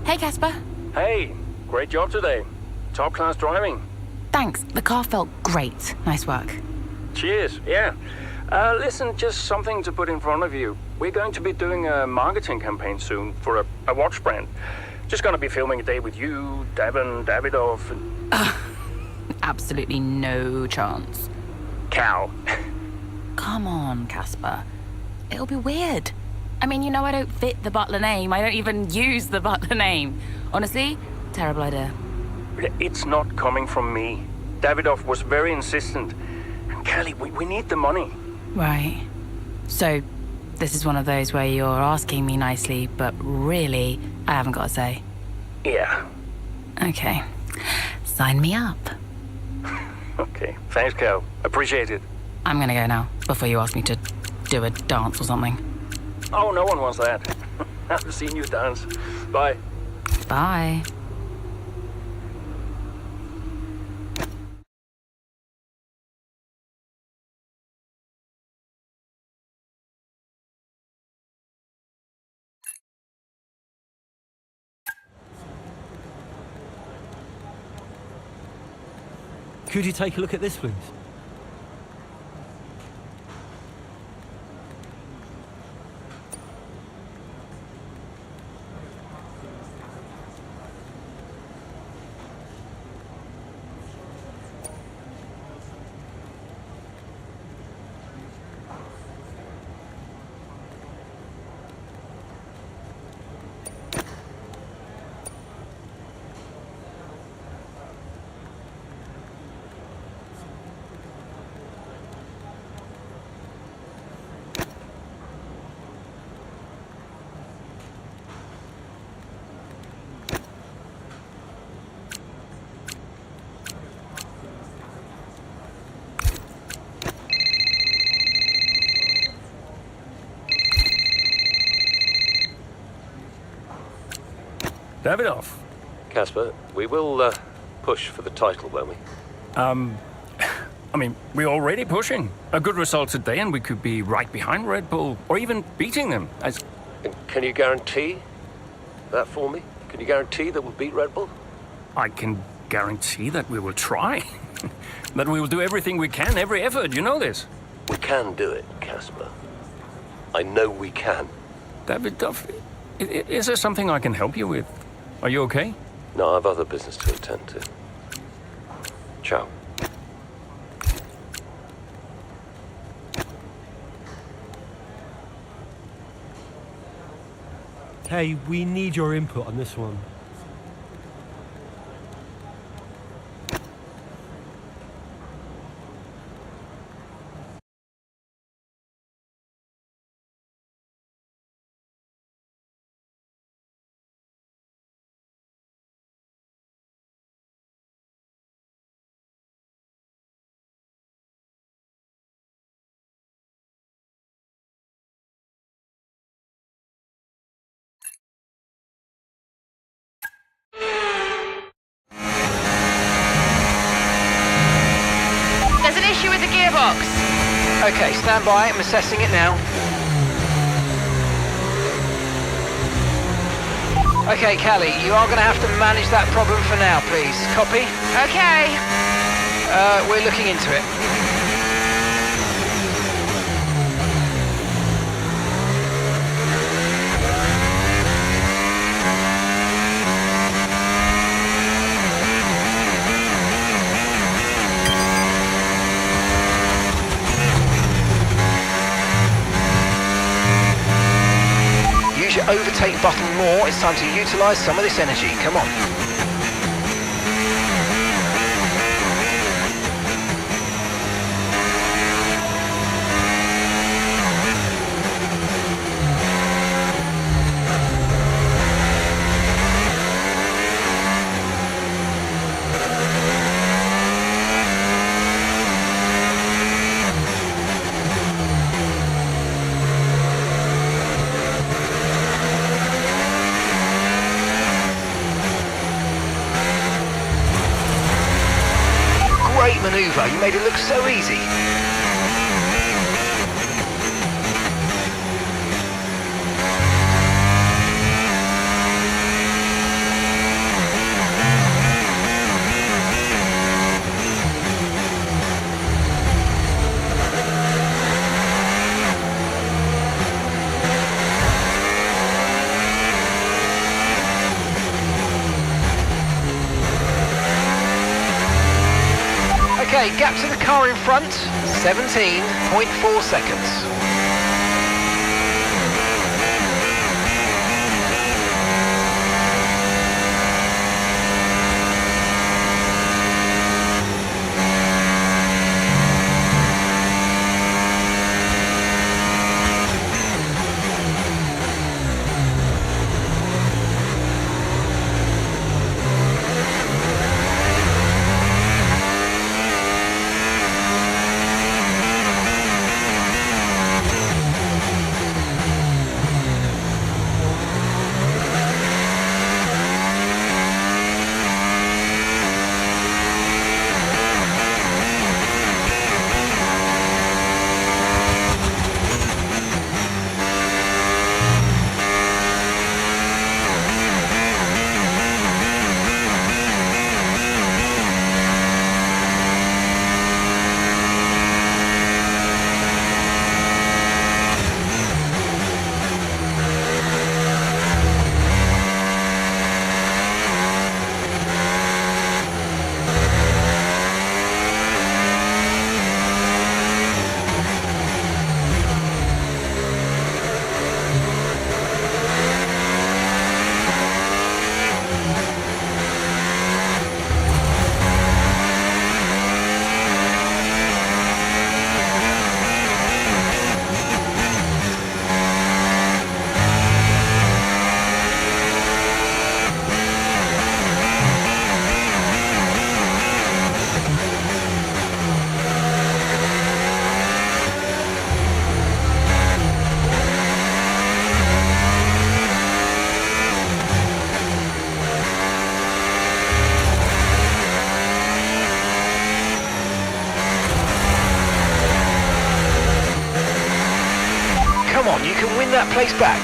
Hey, Casper. Hey, great job today. Top class driving. Thanks. The car felt great. Nice work. Cheers, yeah. Listen, just something to put in front of you. We're going to be doing a marketing campaign soon for a watch brand. Just gonna be filming a day with you, Devon, Davidoff, and... Absolutely no chance. Cal. Come on, Casper. It'll be weird. I mean, you know I don't fit the Butler name. I don't even use the Butler name. Honestly, terrible idea. It's not coming from me. Davidoff was very insistent. And Kelly, we need the money. Right. So, this is one of those where you're asking me nicely, but really, I haven't got a say. Yeah. Okay. Sign me up. Okay. Thanks, Cal. Appreciate it. I'm gonna go now, before you ask me to do a dance or something. Oh, no one wants that. I've seen you dance. Bye. Bye. Could you take a look at this, please? Davidoff. Casper, we will push for the title, won't we? I mean, we're already pushing. A good result today and we could be right behind Red Bull, or even beating them. And can you guarantee that for me? Can you guarantee that we'll beat Red Bull? I can guarantee that we will try. That we will do everything we can, every effort, you know this. We can do it, Casper. I know we can. Davidoff, is there something I can help you with? Are you okay? No, I have other business to attend to. Ciao. Hey, we need your input on this one. There's an issue with the gearbox. Okay, stand by. I'm assessing it now. Okay, Callie, you are going to have to manage that problem for now, please. Copy? Okay. We're looking into it. Use your overtake button more. It's time to utilize some of this energy. Come on. Great maneuver. You made it look so easy. Okay, gap to the car in front, 17.4 seconds. Come on, you can win that place back.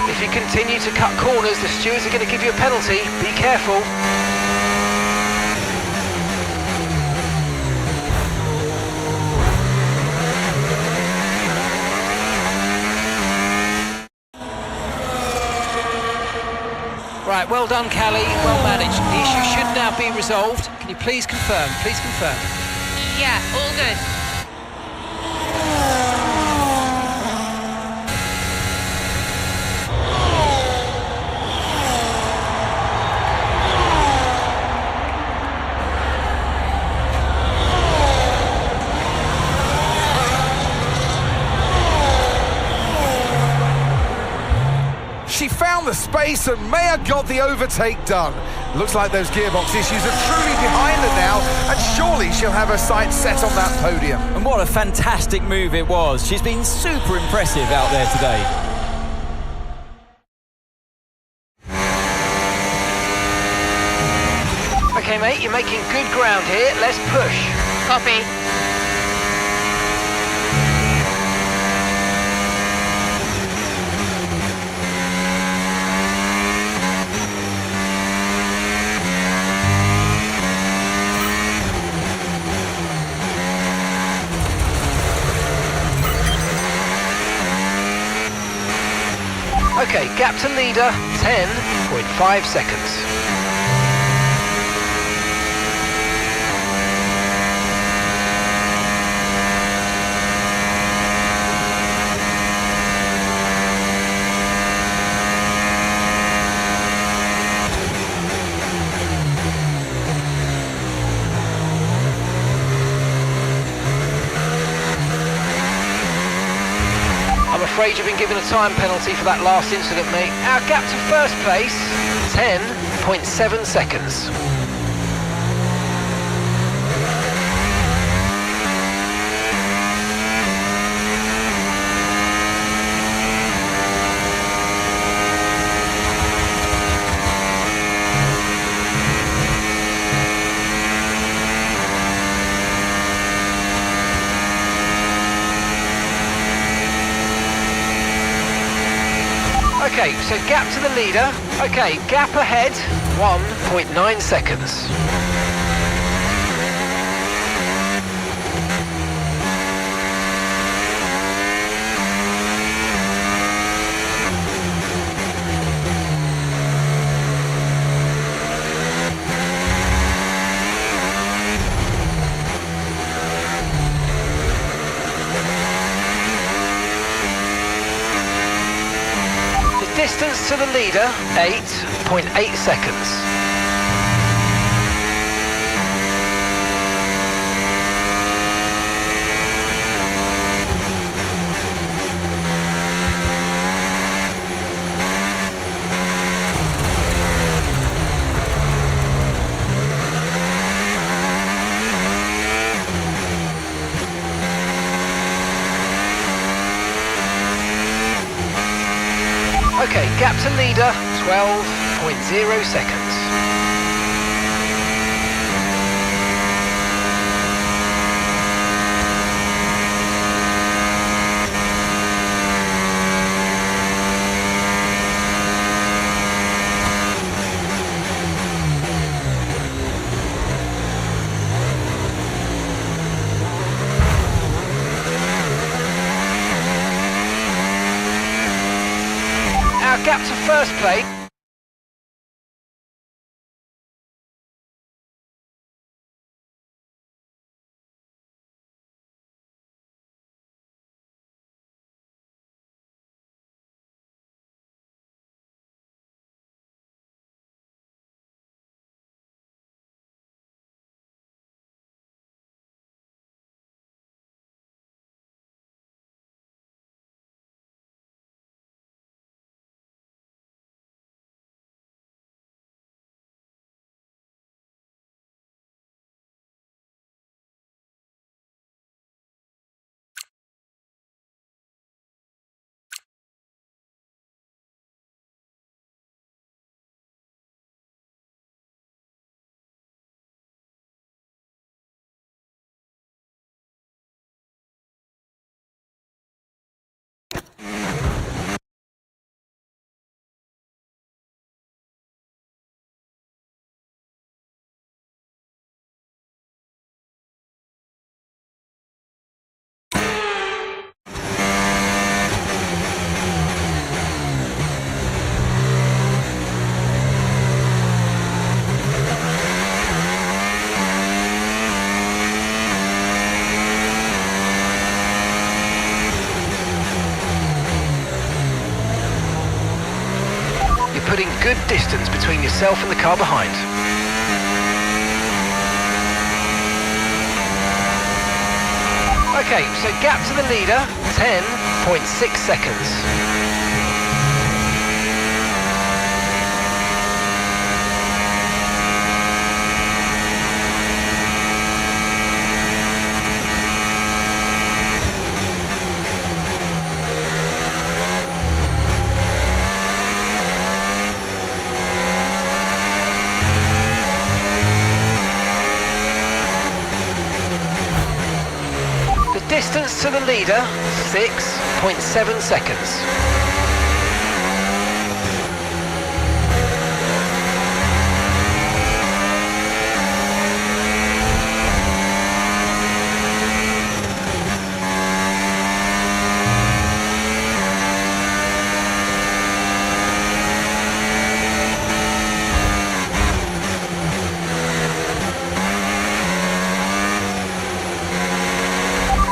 If you continue to cut corners, the stewards are going to give you a penalty. Be careful. Right, well done, Callie. Well managed. The issue should now be resolved. Can you please confirm? Please confirm. Yeah, all good. She found the space and Maya got the overtake done. Looks like those gearbox issues are truly behind her now, and surely she'll have her sights set on that podium. And what a fantastic move it was. She's been super impressive out there today. Okay, mate, you're making good ground here. Let's push. Copy. Okay, gap to leader, 10.5 seconds. I'm afraid you've been given a time penalty for that last incident, mate. Our gap to first place, 10.7 seconds. Okay, so gap to the leader. Okay, gap ahead, 1.9 seconds. Distance to the leader, 8.8 seconds. Okay, gap to leader, 12.0 seconds. Our gap to first place. Putting good distance between yourself and the car behind. Okay, so gap to the leader, 10.6 seconds. Distance to the leader, 6.7 seconds.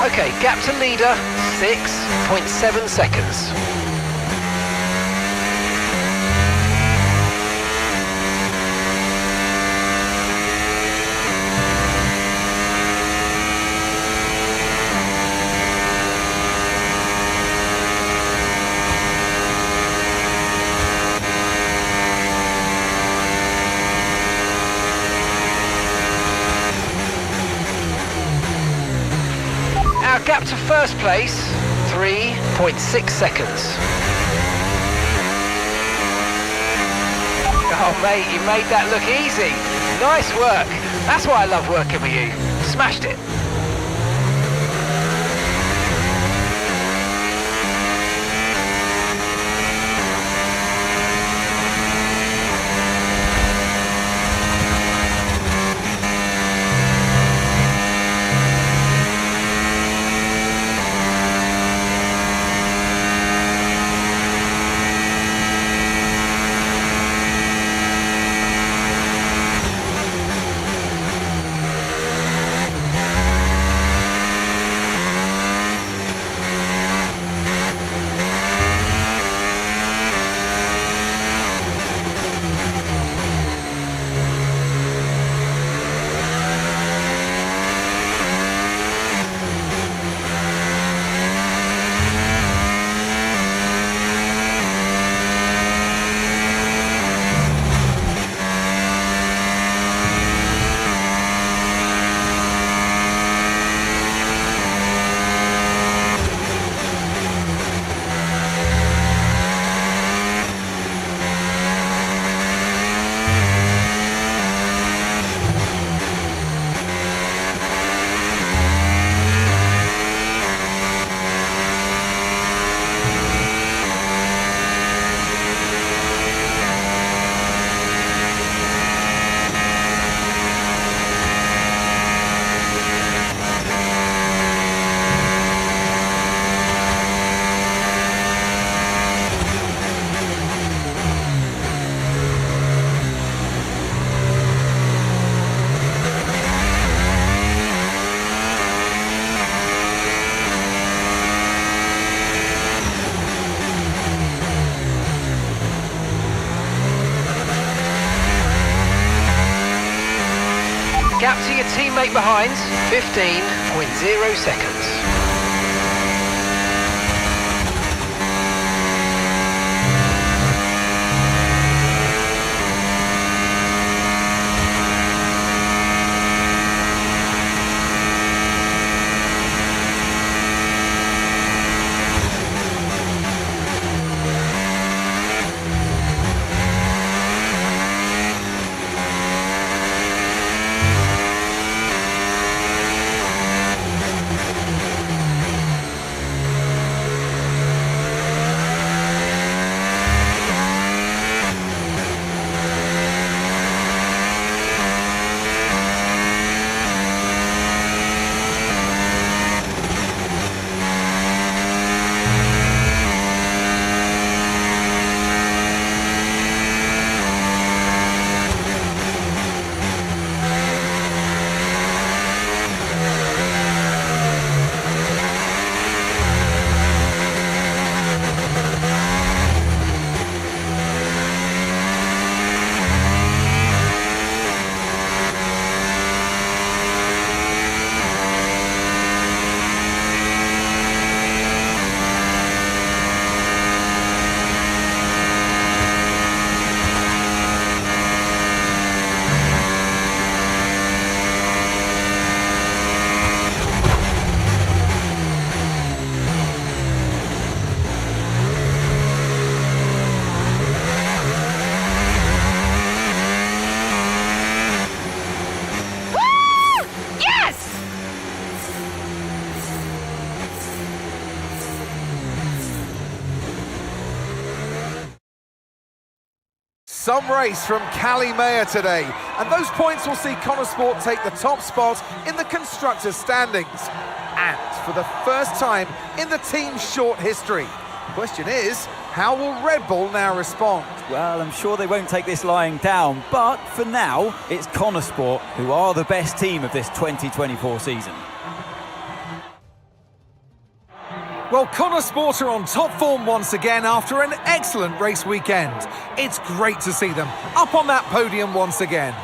Okay, gap to leader, 6.7 seconds. Our gap to first place, 3.6 seconds. Oh mate, you made that look easy. Nice work. That's why I love working with you. Smashed it. mistake behind, 15.0 seconds. Some race from Callie Mayer today, and those points will see Connor Sport take the top spot in the Constructors' standings. And for the first time in the team's short history. The question is, how will Red Bull now respond? Well, I'm sure they won't take this lying down, but for now, it's Connor Sport who are the best team of this 2024 season. Well, Connor Sport are on top form once again after an excellent race weekend. It's great to see them up on that podium once again.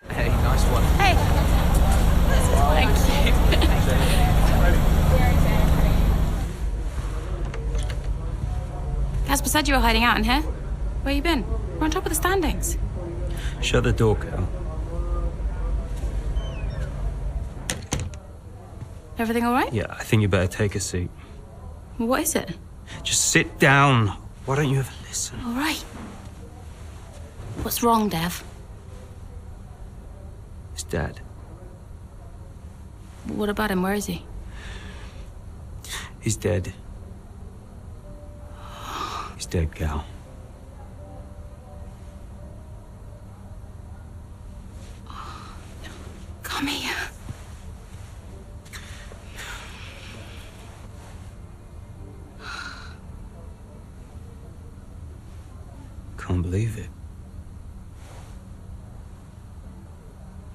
Hey, nice one. Hey. Thank you. Casper said you were hiding out in here. Where you been? We're on top of the standings. Shut the door, Cal. Everything all right? Yeah, I think you better take a seat. What is it? Just sit down. Why don't you ever listen? All right. What's wrong, Dev? It's Dad. What about him? Where is he? He's dead. He's dead, Cal. Come here. Can't believe it.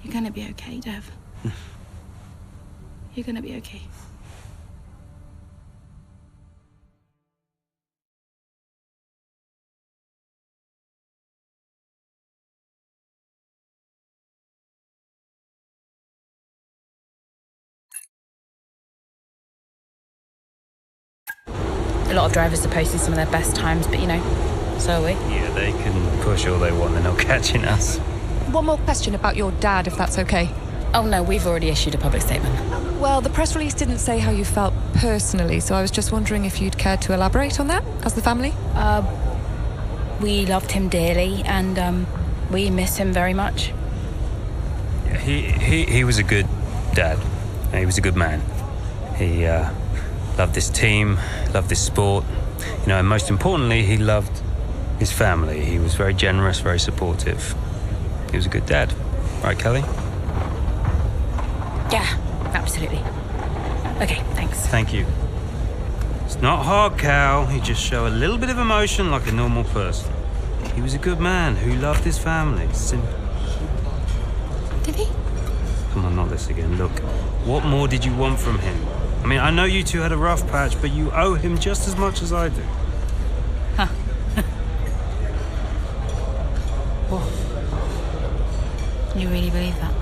You're gonna be okay, Dev. You're gonna be okay. A lot of drivers are posting some of their best times, but you know, so are we. Yeah, they can push all they want, they're not catching us. One more question about your dad, if that's okay. Oh no, we've already issued a public statement. Well, the press release didn't say how you felt personally, so I was just wondering if you'd care to elaborate on that, as the family? We loved him dearly, and we miss him very much. He was a good dad. He was a good man. He loved this team, loved this sport. You know, and most importantly, he loved his family. He was very generous, very supportive. He was a good dad. Right, Kelly? Yeah, absolutely. Okay, thanks. Thank you. It's not hard, Cal. He just show a little bit of emotion like a normal person. He was a good man who loved his family. Simple. Did he? Come on, not this again. Look, what more did you want from him? I mean, I know you two had a rough patch, but you owe him just as much as I do. Huh. You really believe that?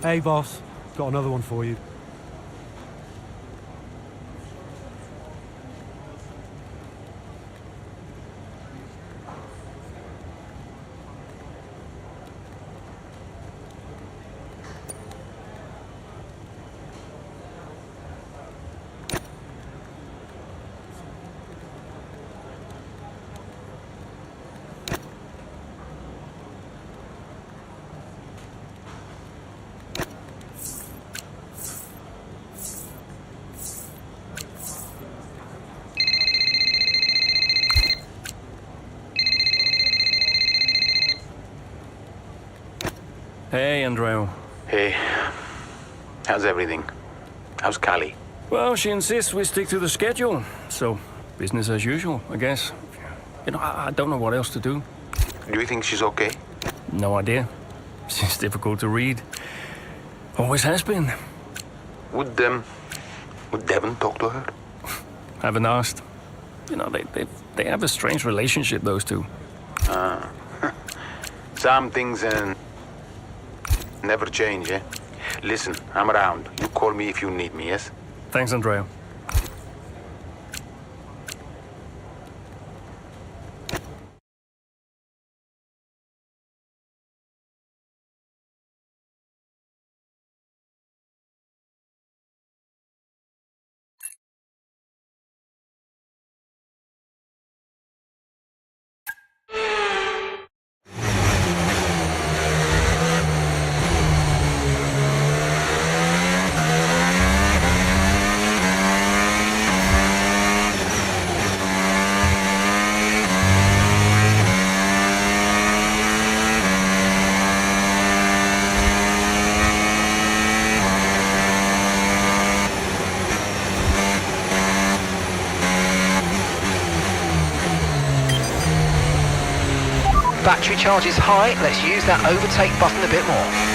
Hey, boss. Got another one for you. Hey, Andreo. Hey, how's everything? How's Callie? Well, she insists we stick to the schedule, so business as usual, I guess. You know, I don't know what else to do. Do you think she's okay? No idea. She's difficult to read. Always has been. Would Devon talk to her? Haven't asked. You know, they have a strange relationship, those two. Some things never change, eh? Listen, I'm around. You call me if you need me, yes? Thanks, Andreo. Battery charge is high, let's use that overtake button a bit more.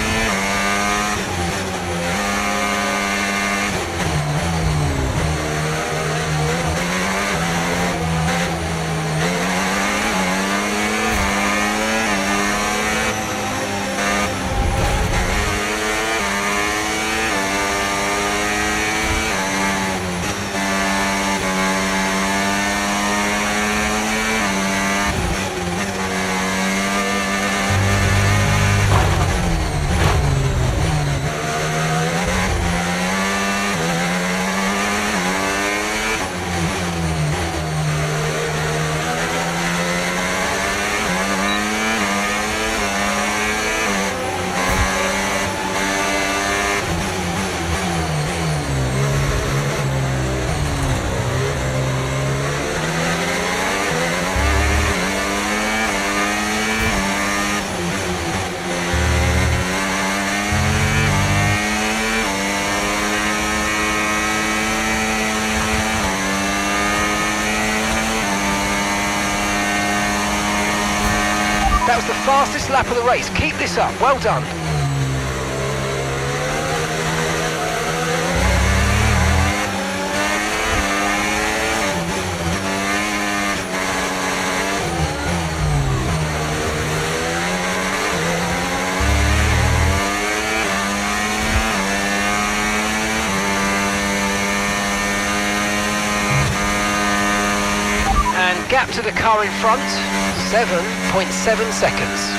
That was the fastest lap of the race. Keep this up. Well done. to the car in front, 7.7 seconds.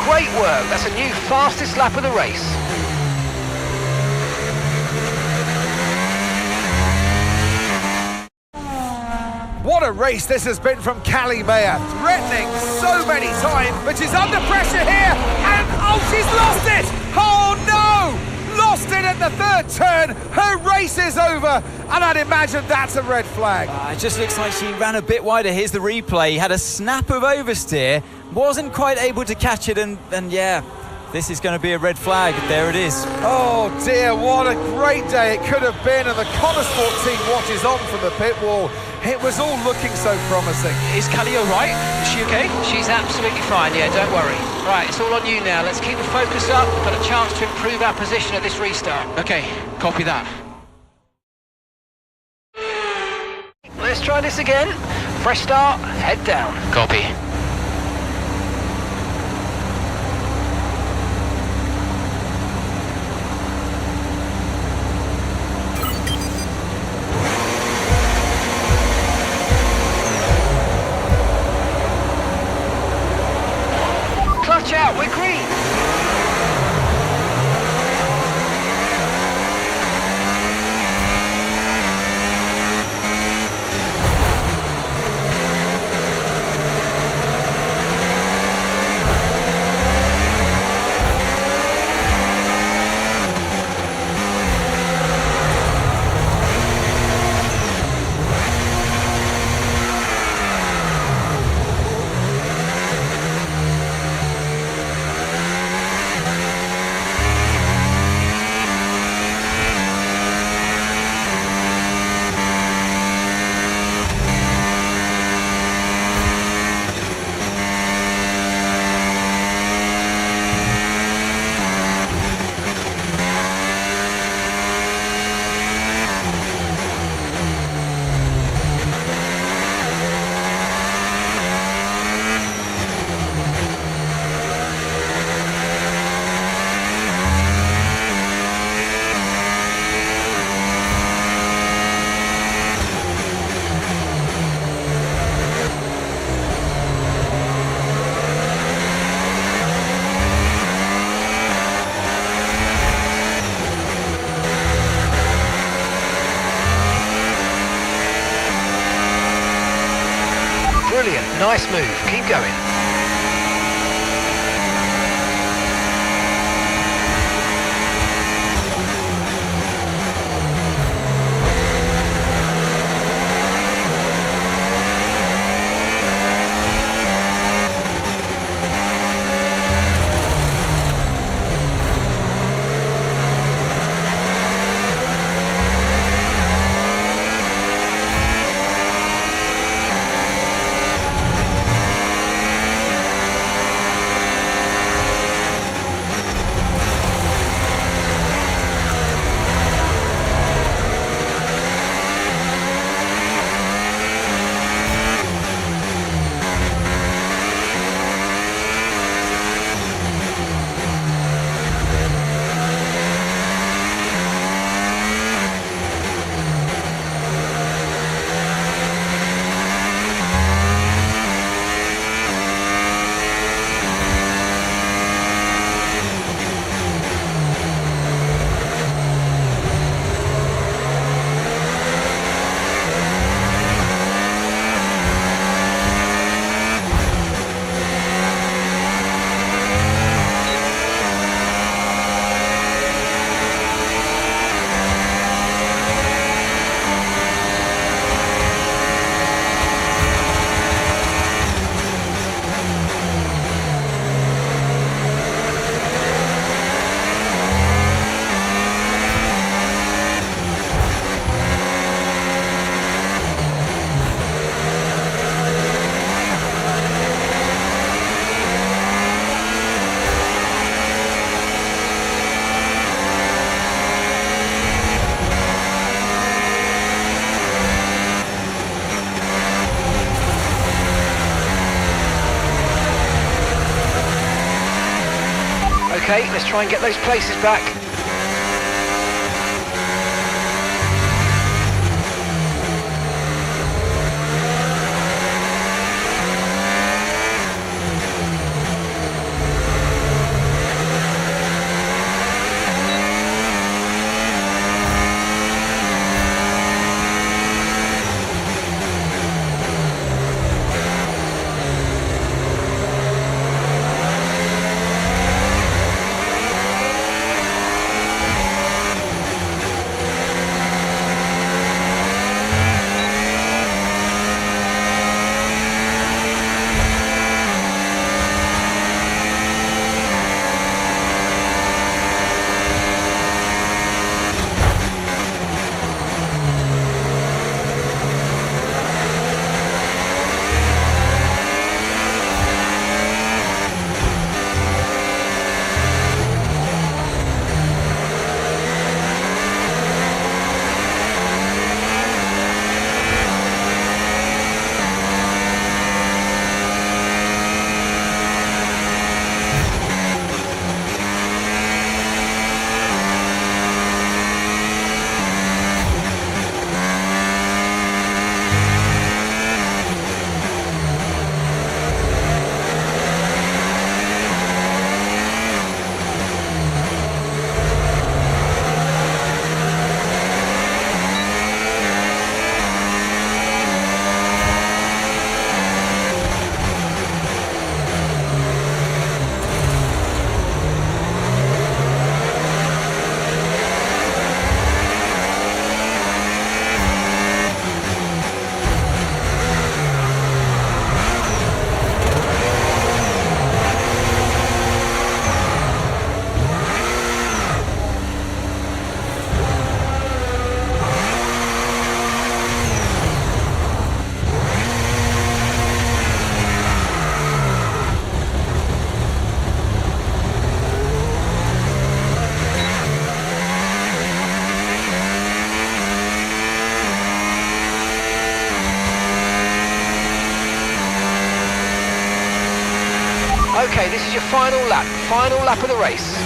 Great work, that's a new fastest lap of the race. What a race this has been from Callie Mayer, threatening so many times, but she's under pressure here, and oh, she's lost it! Oh no! Lost it at the third turn, her race is over, and I'd imagine that's a red flag. It just looks like she ran a bit wider. Here's the replay, had a snap of oversteer, wasn't quite able to catch it, and yeah, this is going to be a red flag. There it is. Oh dear, what a great day it could have been, and the Connosport team watches on from the pit wall. It was all looking so promising. Is Callie all right? Is she okay? She's absolutely fine, yeah, don't worry. Right, it's all on you now. Let's keep the focus up. We've got a chance to improve our position at this restart. Okay, copy that. Let's try this again. Fresh start, head down. Copy. Clutch out, we're green. Brilliant, nice move, keep going. Okay, let's try and get those places back. Okay, this is your final lap of the race.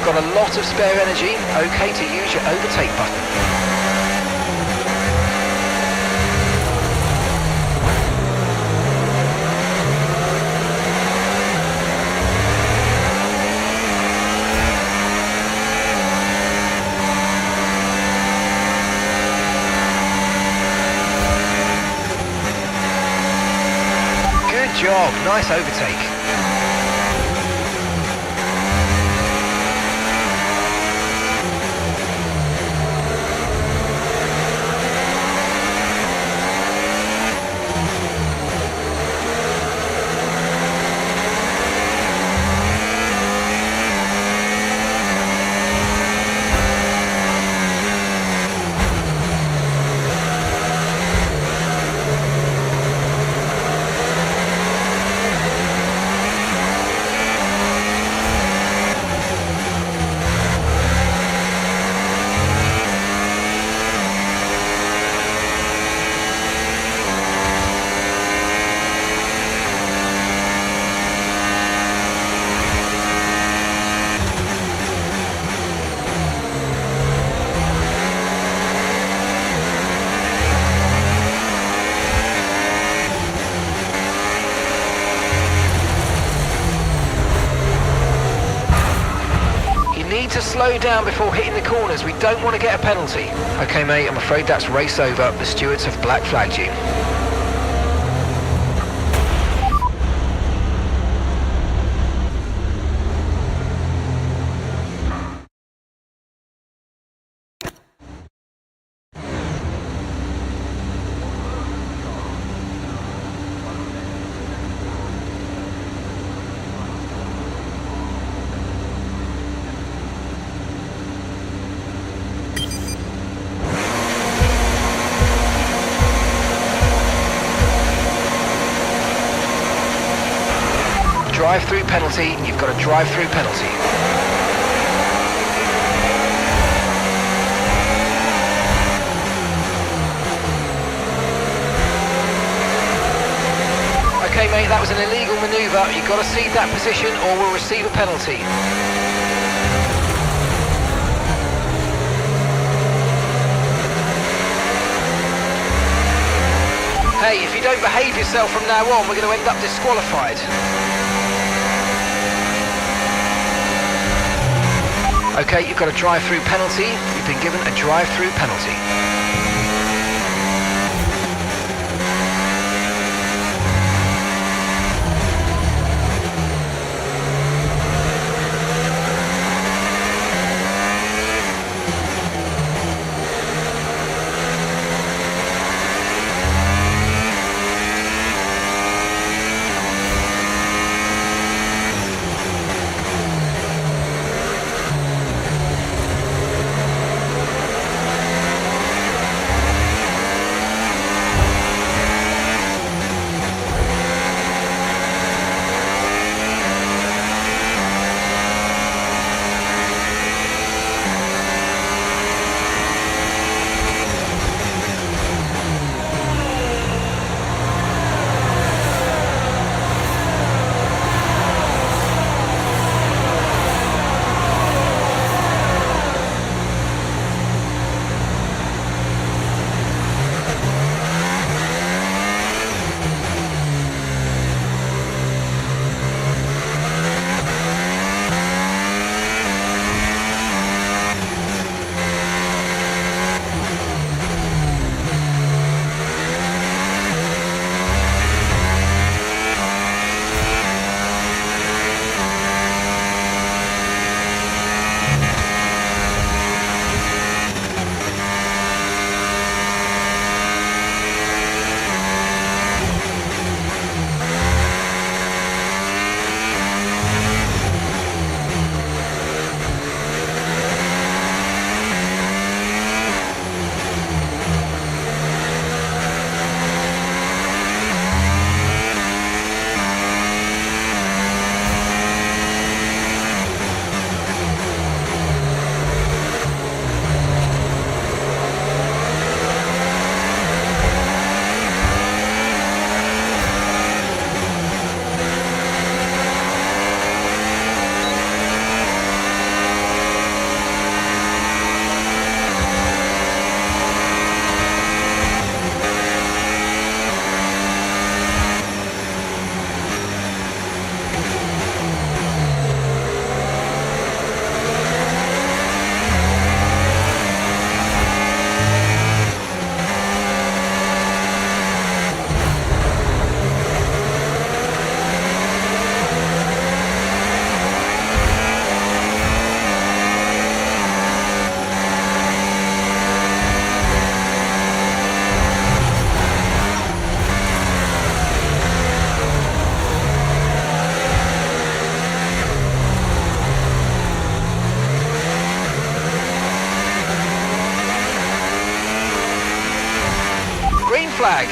Got a lot of spare energy, okay to use your overtake button. Good job, nice overtake. need to slow down before hitting the corners. We don't want to get a penalty. Okay, mate, I'm afraid that's race over. The stewards have black flagged you. Drive-through penalty, you've got a drive-through penalty. Okay mate, that was an illegal manoeuvre. You've got to cede that position or we'll receive a penalty. Hey, if you don't behave yourself from now on, we're going to end up disqualified. Okay, you've got a drive-through penalty. You've been given a drive-through penalty. Flag.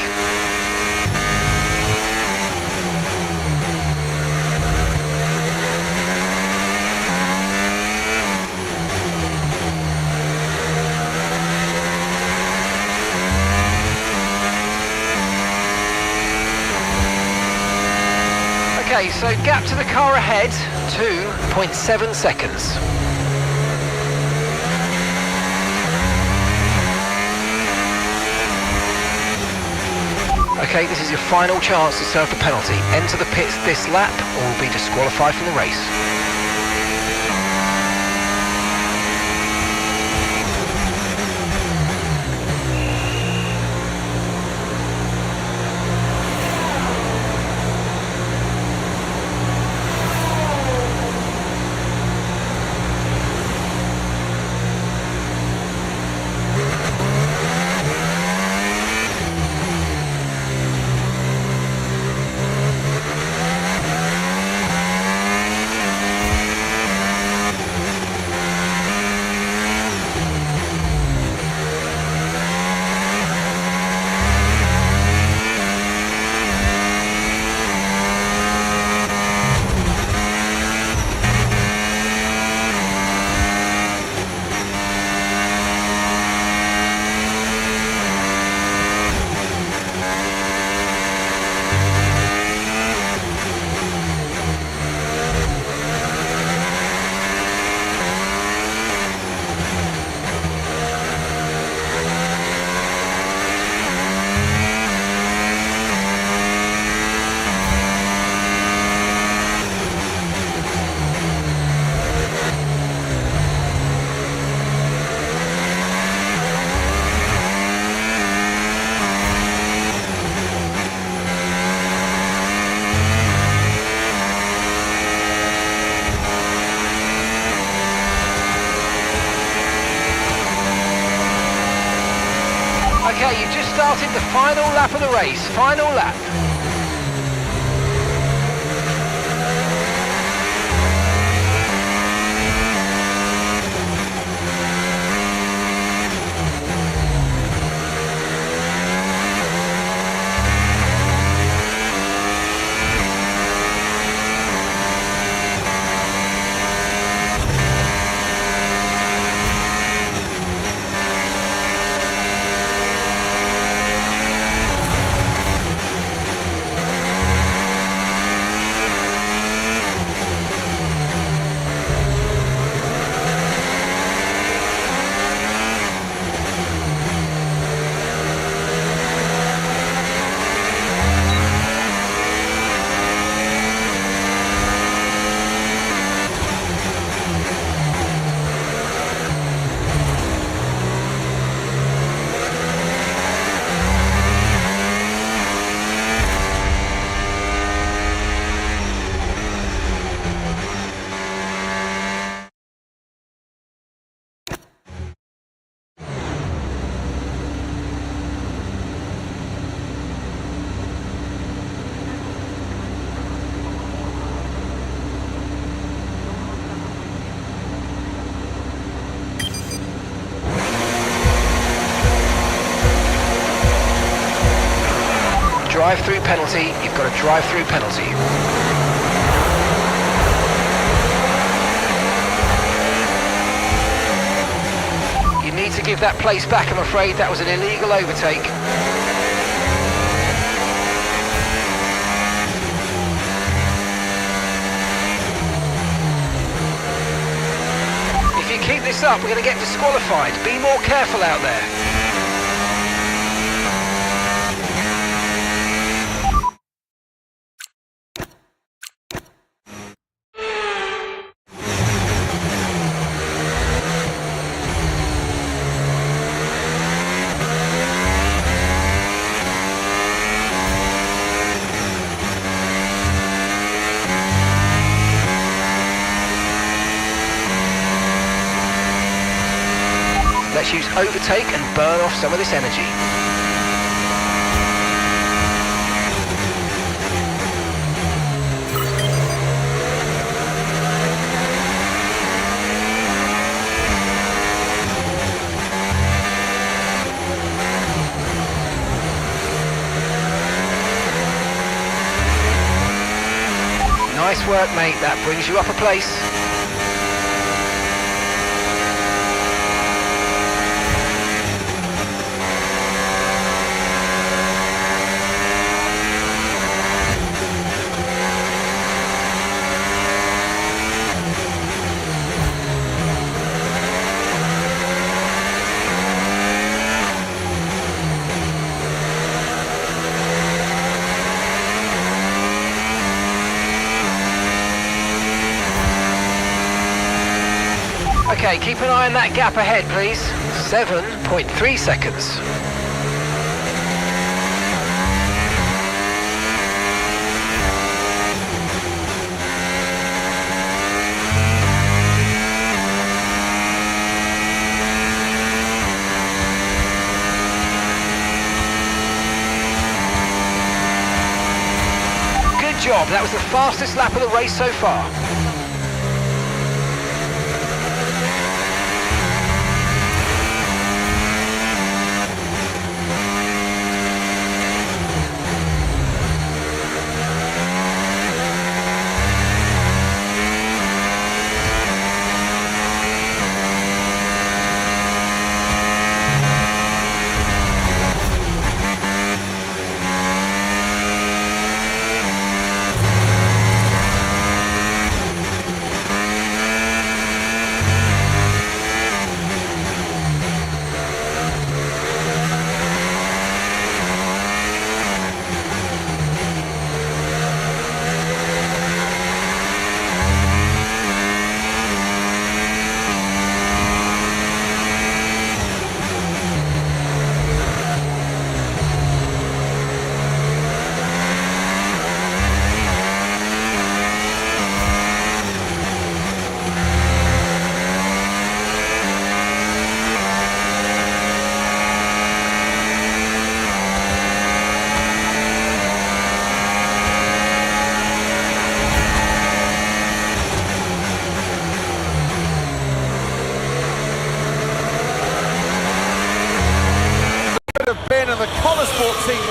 Okay, so gap to the car ahead, 2.7 seconds. Okay, this is your final chance to serve the penalty. Enter the pits this lap or will be disqualified from the race. Okay, you've just started the final lap of the race. Final lap. Drive-through penalty. You've got a drive-through penalty. You need to give that place back, I'm afraid. That was an illegal overtake. If you keep this up, we're going to get disqualified. Be more careful out there. Let's use overtake and burn off some of this energy. Nice work, mate. That brings you up a place. Okay, keep an eye on that gap ahead, please. 7.3 seconds. Good job, that was the fastest lap of the race so far.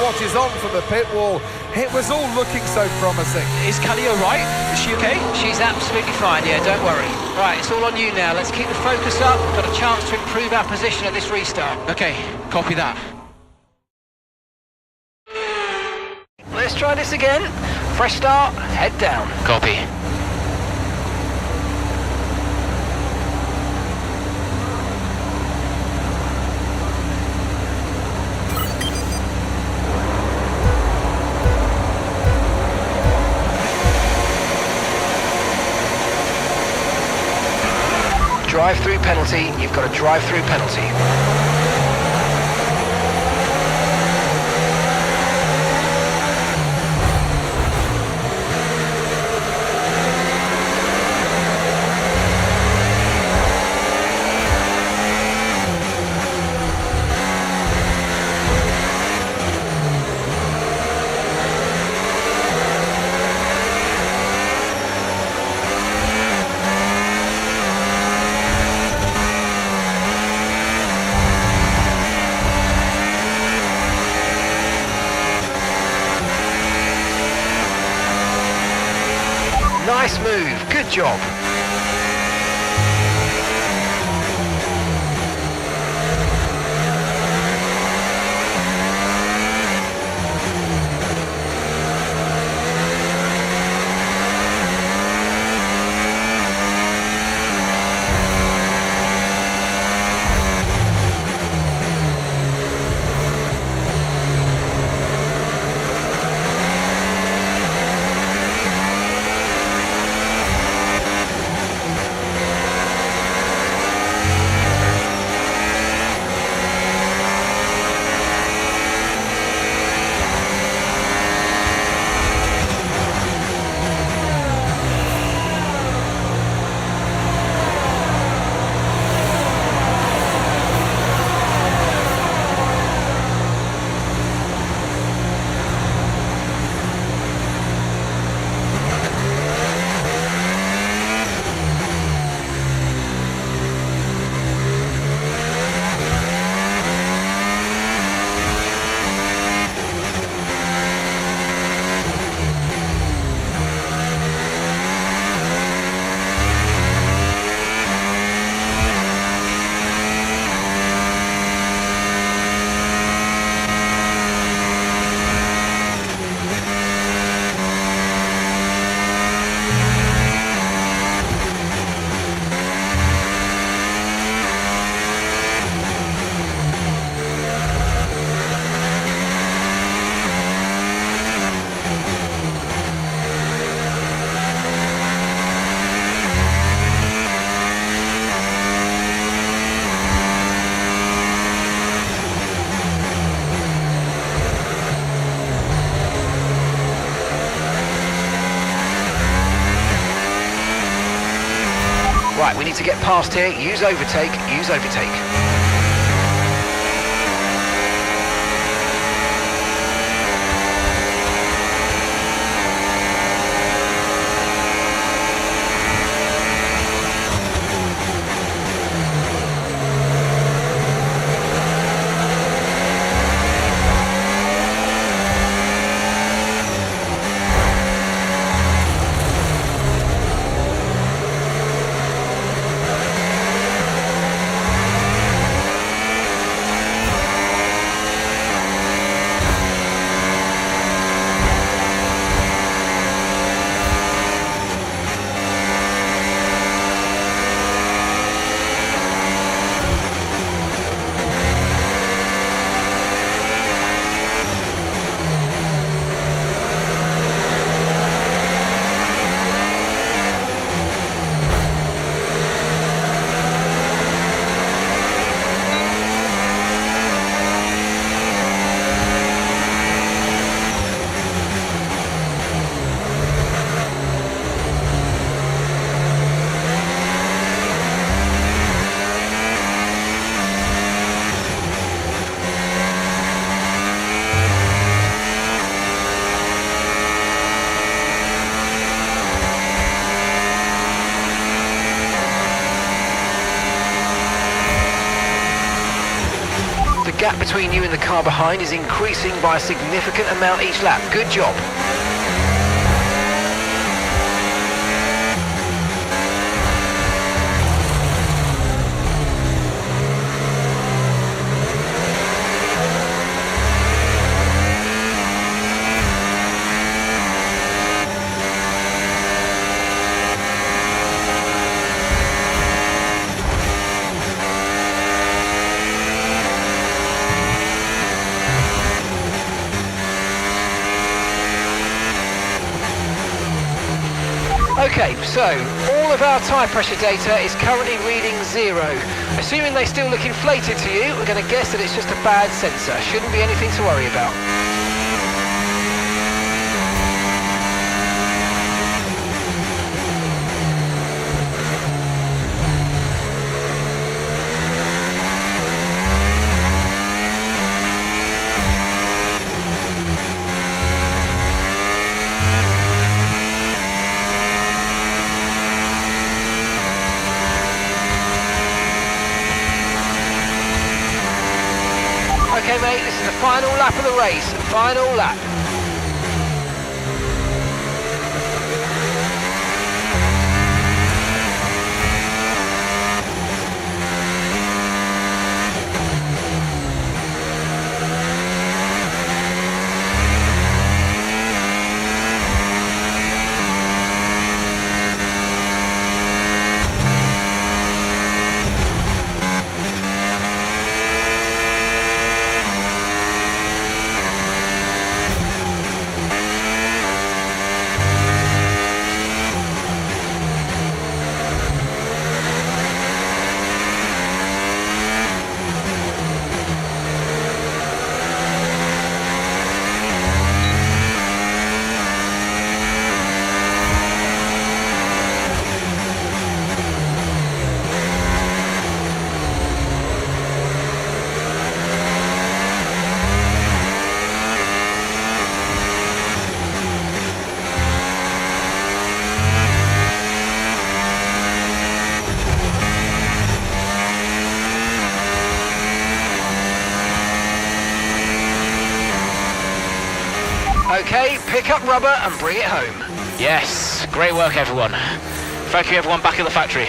watches on from the pit wall. It was all looking so promising. Is Callie all right? Is she okay? She's absolutely fine, yeah, don't worry. Right, it's all on you now. Let's keep the focus up. Got a chance to improve our position at this restart. Okay, copy that. Let's try this again. Fresh start, head down. Copy. Drive-through penalty. You've got a drive-through penalty. Nice move, good job. Right, we need to get past here. Use overtake, use overtake. gap between you and the car behind is increasing by a significant amount each lap. Good job. Okay, so all of our tyre pressure data is currently reading 0. Assuming they still look inflated to you, we're going to guess that it's just a bad sensor. Shouldn't be anything to worry about. Okay, mate, this is the final lap of the race. Final lap. Okay, pick up rubber and bring it home. Yes, great work everyone. Thank you everyone back at the factory.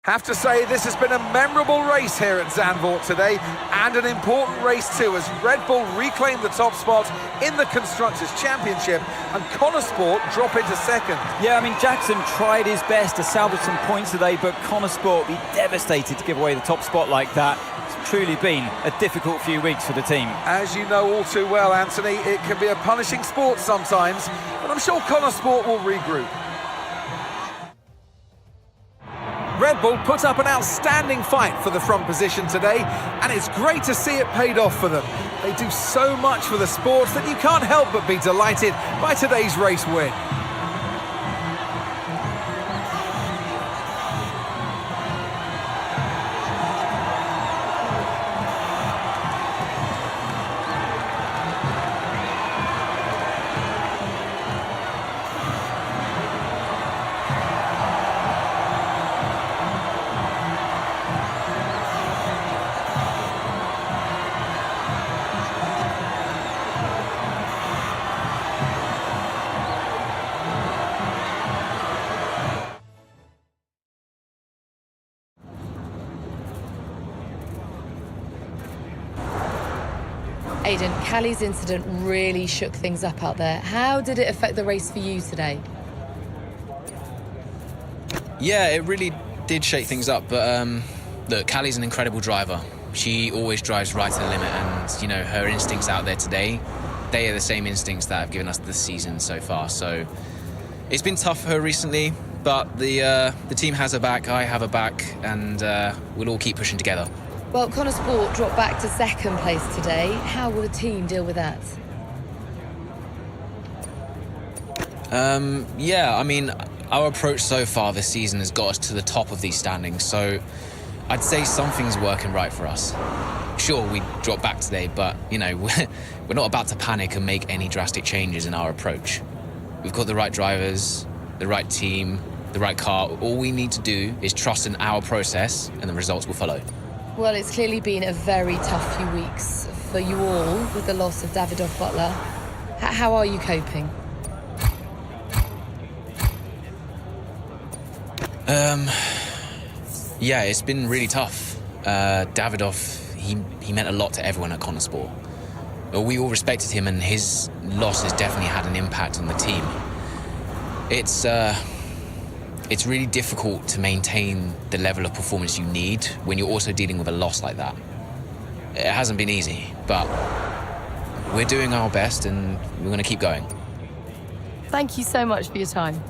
Have to say, this has been a memorable race here at Zandvoort today, and an important race too, as Red Bull reclaim the top spot in the Constructors' Championship, and Connosport drop into second. Yeah, I mean, Jackson tried his best to salvage some points today, but Connosport will be devastated to give away the top spot like that. It's truly been a difficult few weeks for the team. As you know all too well, Anthony, it can be a punishing sport sometimes, but I'm sure Connosport will regroup. Red Bull put up an outstanding fight for the front position today, and it's great to see it paid off for them. They do so much for the sport that you can't help but be delighted by today's race win. Aidan, Callie's incident really shook things up out there. How did it affect the race for you today? Yeah, it really did shake things up, but look, Callie's an incredible driver. She always drives right to the limit, and, you know, her instincts out there today, they are the same instincts that have given us the season so far. So it's been tough for her recently, but the team has her back, I have her back, and we'll all keep pushing together. Well, Connosport dropped back to second place today. How will the team deal with that? Yeah, I mean, our approach so far this season has got us to the top of these standings, so I'd say something's working right for us. Sure, we dropped back today, but, you know, we're not about to panic and make any drastic changes in our approach. We've got the right drivers, the right team, the right car. All we need to do is trust in our process, and the results will follow. Well, it's clearly been a very tough few weeks for you all with the loss of Davidoff Butler. How are you coping? Yeah, it's been really tough. Davidoff, he meant a lot to everyone at Connosport. We all respected him, and his loss has definitely had an impact on the team. It's really difficult to maintain the level of performance you need when you're also dealing with a loss like that. It hasn't been easy, but we're doing our best, and we're going to keep going. Thank you so much for your time.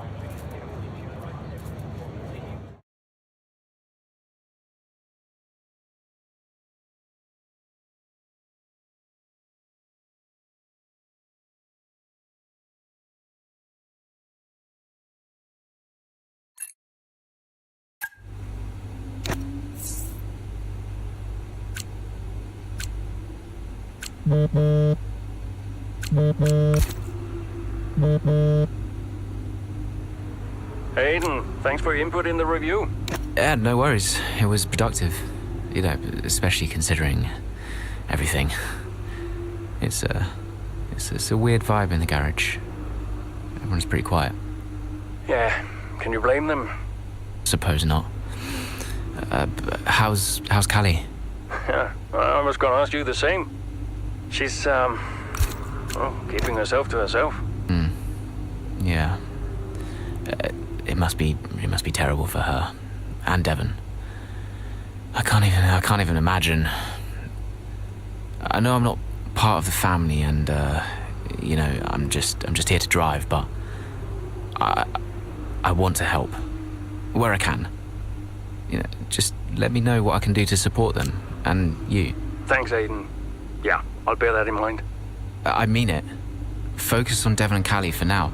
Hayden, thanks for your input in the review. Yeah, no worries. It was productive. You know, especially considering everything. It's a weird vibe in the garage. Everyone's pretty quiet. Yeah, can you blame them? Suppose not. How's Callie? Yeah, I was going to ask you the same. She's, keeping herself to herself. Yeah. It must be terrible for her and Devon. I can't even imagine. I know I'm not part of the family, and I'm just here to drive, but I want to help where I can. Just let me know what I can do to support them and you. Thanks, Aiden. Yeah, I'll bear that in mind. I mean it. Focus on Devon and Callie for now.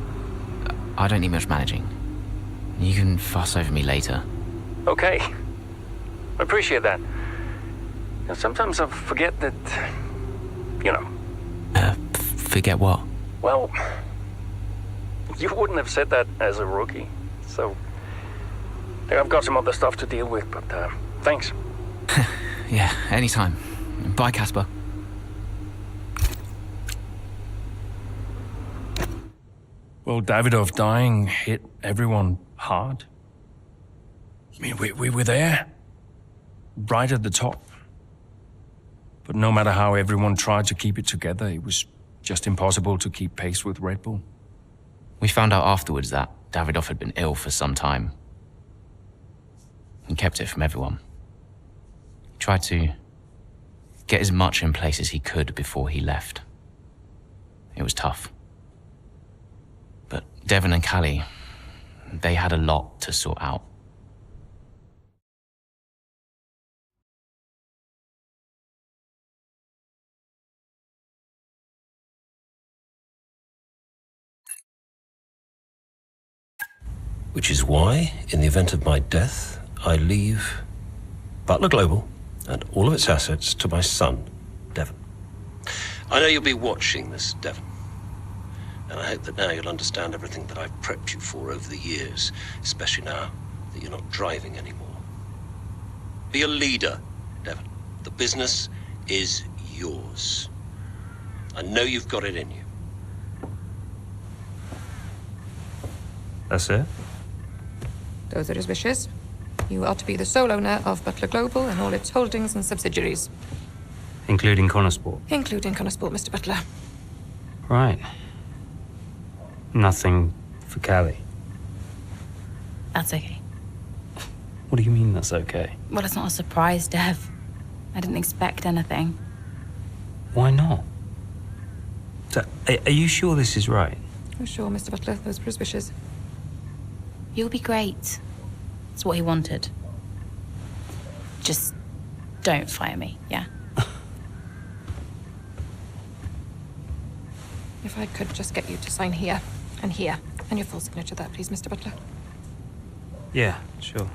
I don't need much managing. You can fuss over me later. Okay. I appreciate that. And sometimes I forget that, Forget what? Well, you wouldn't have said that as a rookie. So, I've got some other stuff to deal with, but thanks. Yeah, anytime. Bye, Casper. Well, Davidoff dying hit everyone hard. I mean, we were there, right at the top. But no matter how everyone tried to keep it together, it was just impossible to keep pace with Red Bull. We found out afterwards that Davidoff had been ill for some time. He kept it from everyone. He tried to get as much in place as he could before he left. It was tough. But Devon and Callie, they had a lot to sort out. Which is why, in the event of my death, I leave Butler Global and all of its assets to my son, Devon. I know you'll be watching this, Devon. And I hope that now you'll understand everything that I've prepped you for over the years, especially now that you're not driving anymore. Be a leader, Devon. The business is yours. I know you've got it in you. That's it? Those are his wishes. You are to be the sole owner of Butler Global and all its holdings and subsidiaries. Including Connosport? Including Connosport, Mr. Butler. Right. Nothing for Callie? That's okay. What do you mean that's okay? Well, it's not a surprise, Dev. I didn't expect anything. Why not? So, are you sure this is right? Oh, sure, Mr. Butler. Those were his wishes. You'll be great. It's what he wanted. Just don't fire me, yeah? If I could just get you to sign here, and your full signature there, please, Mr. Butler. Yeah, sure.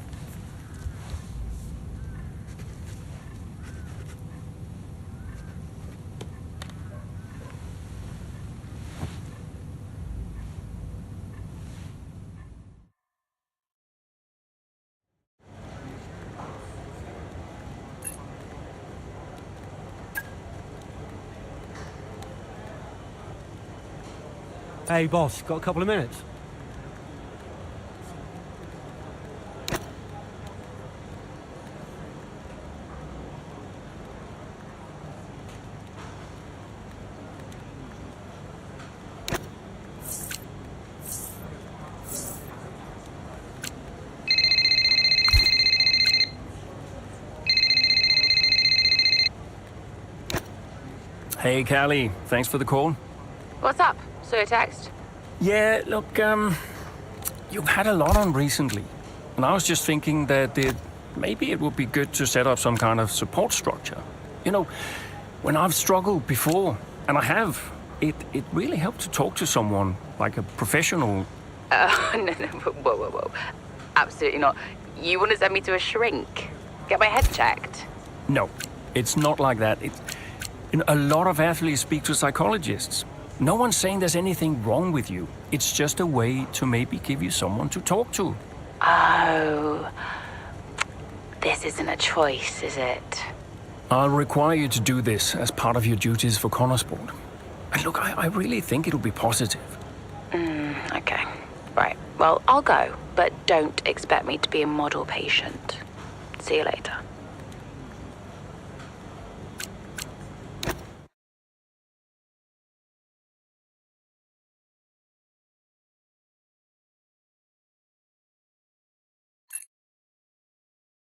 Hey, boss, got a couple of minutes? Hey, Callie. Thanks for the call. What's up? Saw your text. Yeah, look, you've had a lot on recently. And I was just thinking that maybe it would be good to set up some kind of support structure. You know, when I've struggled before, and I have, it really helped to talk to someone, like a professional. No, whoa. Absolutely not. You want to send me to a shrink? Get my head checked? No, it's not like that. A lot of athletes speak to psychologists. No one's saying there's anything wrong with you. It's just a way to maybe give you someone to talk to. Oh, this isn't a choice, is it? I'll require you to do this as part of your duties for Connosport. And look, I really think it'll be positive. Okay. Right. Well, I'll go, but don't expect me to be a model patient. See you later.